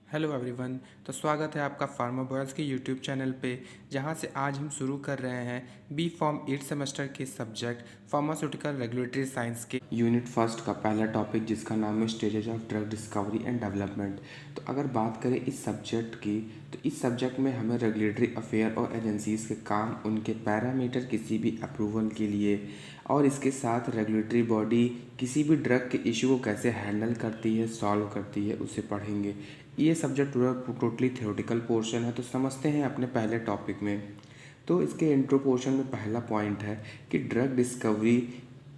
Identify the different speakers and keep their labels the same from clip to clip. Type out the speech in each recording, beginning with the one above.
Speaker 1: Hello everyone. तो स्वागत है आपका फार्मा बॉयज़ के यूट्यूब चैनल पे, जहां से आज हम शुरू कर रहे हैं बी फॉर्म 8 सेमेस्टर के सब्जेक्ट फार्मास्यूटिकल रेगुलेटरी साइंस के यूनिट फर्स्ट का पहला टॉपिक, जिसका नाम है stages of drug discovery and development. तो अगर बात करें इस सब्जेक्ट की, तो इस सब्जेक्ट में हमें रेगुलेटरी अफेयर और एजेंसीज़ के काम, उनके पैरामीटर किसी भी अप्रूवल के लिए, और इसके साथ रेगुलेटरी बॉडी किसी भी ड्रग के इशू को कैसे हैंडल करती है, सॉल्व करती है, उसे पढ़ेंगे। ये सब्जेक्ट टोटली थ्योरेटिकल पोर्शन है। तो समझते हैं अपने पहले टॉपिक में। तो इसके इंट्रो पोर्शन में पहला पॉइंट है कि ड्रग डिस्कवरी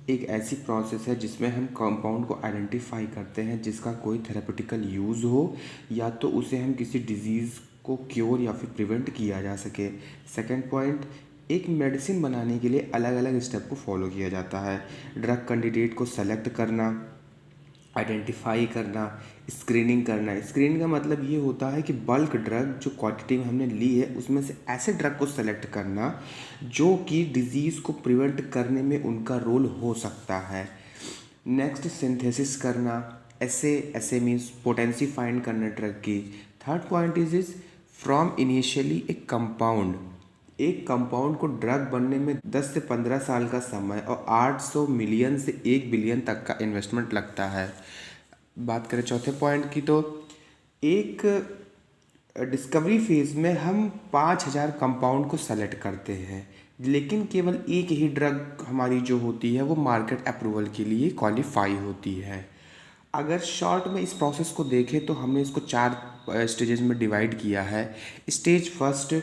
Speaker 1: एक ऐसी प्रोसेस है जिसमें हम कंपाउंड को आइडेंटिफाई करते हैं जिसका कोई थेरेपेटिकल यूज़ हो, या तो उसे हम किसी डिजीज़ को क्योर या फिर प्रिवेंट किया जा सके। सेकेंड पॉइंट, एक मेडिसिन बनाने के लिए अलग अलग स्टेप को फॉलो किया जाता है। ड्रग कैंडिडेट को सेलेक्ट करना, आइडेंटिफाई करना, स्क्रीनिंग करना। स्क्रीनिंग का मतलब ये होता है कि बल्क ड्रग जो क्वांटिटी में हमने ली है उसमें से ऐसे ड्रग को सेलेक्ट करना जो कि डिजीज़ को प्रिवेंट करने में उनका रोल हो सकता है। नेक्स्ट, सिंथेसिस करना। ऐसे ऐसे मीन्स पोटेंसी फाइंड करना ड्रग की। Third point is from initially एक कंपाउंड को ड्रग बनने में 10 से 15 साल का समय और 800 मिलियन से 1 बिलियन तक का इन्वेस्टमेंट लगता है। बात करें चौथे पॉइंट की, तो एक डिस्कवरी फेज़ में हम 5000 कंपाउंड को सेलेक्ट करते हैं, लेकिन केवल एक ही ड्रग हमारी जो होती है वो मार्केट अप्रूवल के लिए क्वालिफाई होती है। अगर शॉर्ट में इस प्रोसेस को देखें तो हमने इसको 4 स्टेजेस में डिवाइड किया है। स्टेज फर्स्ट,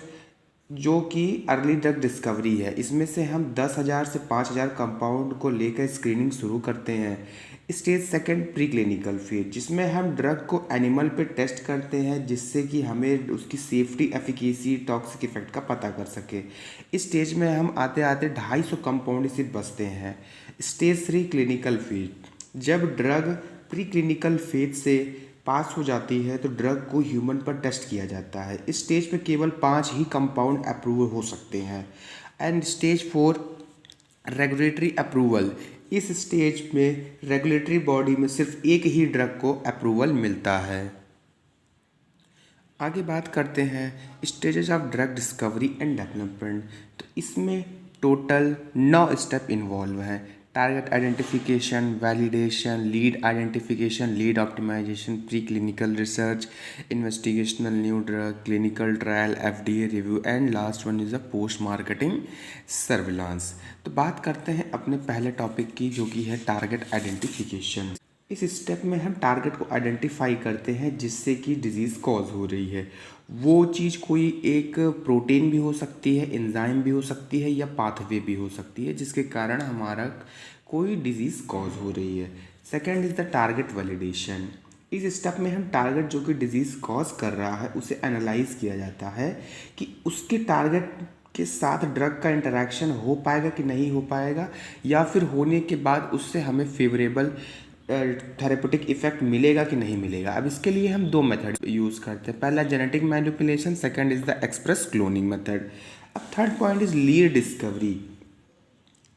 Speaker 1: जो कि अर्ली ड्रग डिस्कवरी है, इसमें से हम 10,000 से 5,000 कंपाउंड को लेकर स्क्रीनिंग शुरू करते हैं। Stage second, pre clinical phase, जिसमें हम ड्रग को एनिमल पे टेस्ट करते हैं जिससे कि हमें उसकी सेफ्टी, एफिकेसी, टॉक्सिक इफेक्ट का पता कर सके। इस स्टेज में हम आते आते 250 कंपाउंड सिर्फ बचते हैं। स्टेज थ्री, क्लिनिकल फेज, जब ड्रग प्री क्लिनिकल फेज से पास हो जाती है तो ड्रग को ह्यूमन पर टेस्ट किया जाता है। इस स्टेज पे केवल 5 ही कंपाउंड अप्रूव हो सकते हैं। And stage four, regulatory approval, इस स्टेज में रेगुलेटरी बॉडी में सिर्फ एक ही ड्रग को अप्रूवल मिलता है। आगे बात करते हैं stages of drug discovery and development. तो इसमें टोटल 9 स्टेप इन्वॉल्व हैं। Target identification, validation, lead identification, lead optimisation, pre clinical research, investigational new drug, clinical trial, FDA review, and last one is a post marketing surveillance. तो बात करते हैं अपने पहले topic की, जो कि है टारगेट आइडेंटिफिकेशन। इस स्टेप में हम टारगेट को आइडेंटिफाई करते हैं जिससे कि डिजीज़ कॉज हो रही है। वो चीज़ कोई एक प्रोटीन भी हो सकती है, एंजाइम भी हो सकती है, या पाथवे भी हो सकती है जिसके कारण हमारा कोई डिजीज़ कॉज हो रही है। Second is the target validation. इस स्टेप में हम टारगेट जो कि डिजीज़ कॉज कर रहा है उसे एनालाइज किया जाता है कि उसके टारगेट के साथ ड्रग का इंटरेक्शन हो पाएगा कि नहीं हो पाएगा, या फिर होने के बाद उससे हमें फेवरेबल थेरेपेटिक इफेक्ट मिलेगा कि नहीं मिलेगा। अब इसके लिए हम 2 मेथड यूज़ करते हैं। पहला genetic manipulation, second is the express cloning method. अब third point is lead discovery.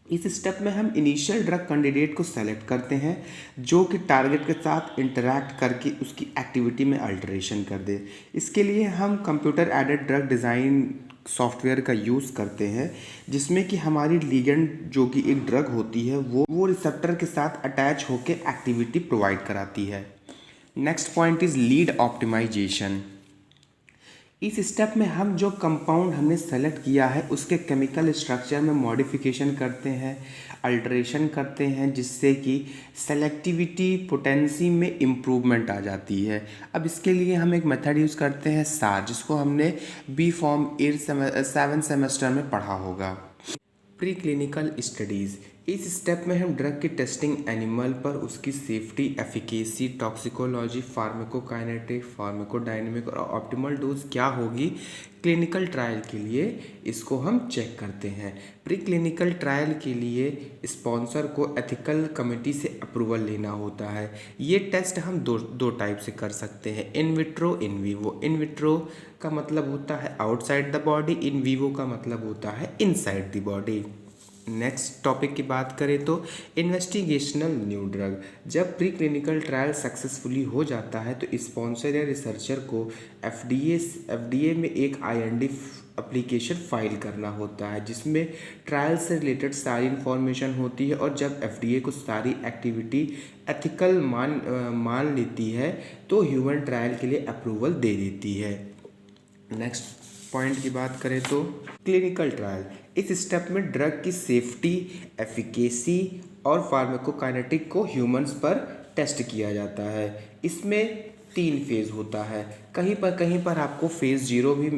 Speaker 1: इस स्टेप में हम इनिशियल ड्रग कैंडिडेट को सेलेक्ट करते हैं जो कि टारगेट के साथ इंटरैक्ट करके उसकी एक्टिविटी में अल्टरेशन कर दे। इसके लिए हम computer aided drug design software का यूज़ करते हैं जिसमें कि हमारी लिगेंड जो कि एक ड्रग होती है वो रिसेप्टर के साथ अटैच होकर एक्टिविटी प्रोवाइड कराती है। Next point is lead optimisation. इस स्टेप में हम जो कंपाउंड हमने सेलेक्ट किया है उसके केमिकल स्ट्रक्चर में मॉडिफिकेशन करते हैं, अल्टरेशन करते हैं, जिससे कि सेलेक्टिविटी, पोटेंसी में इम्प्रूवमेंट आ जाती है। अब इसके लिए हम एक मेथड यूज़ करते हैं सार, जिसको हमने बी फॉर्म 7 सेमेस्टर में पढ़ा होगा। प्री क्लिनिकल स्टडीज़, इस स्टेप में हम ड्रग की टेस्टिंग एनिमल पर उसकी safety, efficacy, toxicology, pharmacokinetic, pharmacodynamic और ऑप्टिमल डोज क्या होगी क्लिनिकल ट्रायल के लिए, इसको हम चेक करते हैं। प्री क्लिनिकल ट्रायल के लिए स्पॉन्सर को एथिकल कमेटी से अप्रूवल लेना होता है। ये टेस्ट हम दो टाइप से कर सकते हैं, in vitro, in vivo. In vitro का मतलब होता है outside the body, in vivo का मतलब होता है inside the body. Next topic की बात करें तो इन्वेस्टिगेशनल न्यू ड्रग। जब प्री क्लिनिकल ट्रायल सक्सेसफुली हो जाता है तो स्पॉन्सर या रिसर्चर को एफडीए में एक आईएनडी एप्लीकेशन फाइल करना होता है, जिसमें ट्रायल से रिलेटेड सारी इन्फॉर्मेशन होती है। और जब एफडीए को सारी एक्टिविटी एथिकल मान लेती है तो ह्यूमन ट्रायल के लिए अप्रूवल दे देती है। नेक्स्ट पॉइंट की बात करें तो क्लिनिकल ट्रायल। इस स्टेप में ड्रग की सेफ्टी, एफिकेसी और फार्माकोकाइनेटिक को ह्यूमंस पर टेस्ट किया जाता है। इसमें 3 फेज़ होता है। कहीं पर आपको फेज़ 0 भी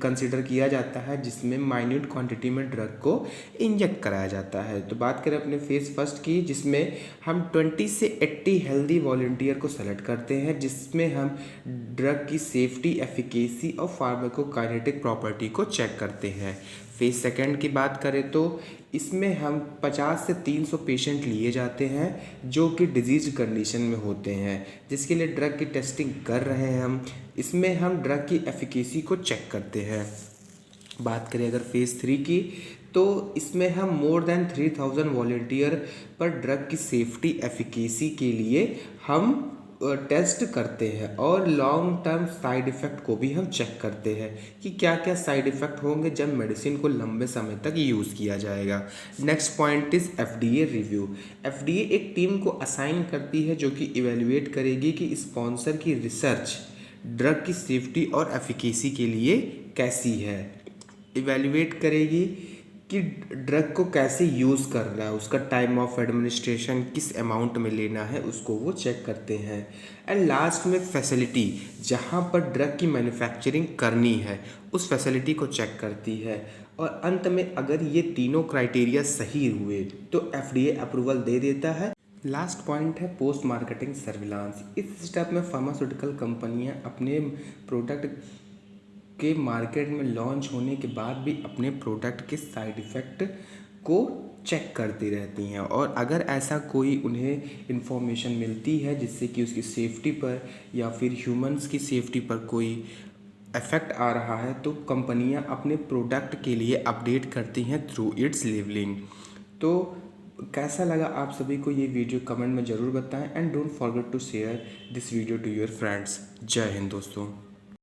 Speaker 1: कंसिडर किया जाता है, जिसमें माइन्यूट क्वांटिटी में ड्रग को इंजेक्ट कराया जाता है। तो बात करें अपने फेज़ फर्स्ट की, जिसमें हम 20 से 80 हेल्दी वॉलंटियर को सेलेक्ट करते हैं, जिसमें हम ड्रग की सेफ्टी, एफिकेसी और फार्माकोकाइनेटिक प्रॉपर्टी को चेक करते हैं। फेज़ सेकंड की बात करें तो इसमें हम 50 से 300 पेशेंट लिए जाते हैं जो कि डिजीज कंडीशन में होते हैं, जिसके लिए ड्रग की टेस्टिंग कर रहे हैं हम। इसमें हम ड्रग की एफिकेसी को चेक करते हैं। बात करें अगर फेज़ 3 की, तो इसमें हम मोर देन 3000 वॉलंटियर पर ड्रग की सेफ्टी, एफिकेसी के लिए हम टेस्ट करते हैं और लॉन्ग टर्म साइड इफ़ेक्ट को भी हम चेक करते हैं कि क्या क्या साइड इफ़ेक्ट होंगे जब मेडिसिन को लंबे समय तक यूज़ किया जाएगा। Next point is FDA review. FDA एक टीम को असाइन करती है जो कि इवेल्युएट करेगी कि स्पॉन्सर की रिसर्च ड्रग की सेफ्टी और एफिकेसी के लिए कैसी है। इवेल्युएट करेगी कि ड्रग को कैसे यूज़ करना है, उसका टाइम ऑफ एडमिनिस्ट्रेशन किस अमाउंट में लेना है, उसको वो चेक करते हैं। एंड लास्ट में फैसिलिटी, जहाँ पर ड्रग की मैन्युफैक्चरिंग करनी है उस फैसिलिटी को चेक करती है। और अंत में अगर ये तीनों क्राइटेरिया सही हुए तो एफडीए अप्रूवल दे देता है। लास्ट पॉइंट है पोस्ट मार्केटिंग सर्विलांस। इस स्टेप में फार्मास्यूटिकल कंपनियां अपने प्रोडक्ट के मार्केट में लॉन्च होने के बाद भी अपने प्रोडक्ट के साइड इफ़ेक्ट को चेक करती रहती हैं, और अगर ऐसा कोई उन्हें इन्फॉर्मेशन मिलती है जिससे कि उसकी सेफ्टी पर या फिर ह्यूमंस की सेफ्टी पर कोई इफ़ेक्ट आ रहा है तो कंपनियां अपने प्रोडक्ट के लिए अपडेट करती हैं थ्रू इट्स लेबलिंग। तो कैसा लगा आप सभी को ये वीडियो कमेंट में ज़रूर बताएं and don't forget to share this video to your friends. जय हिंद दोस्तों।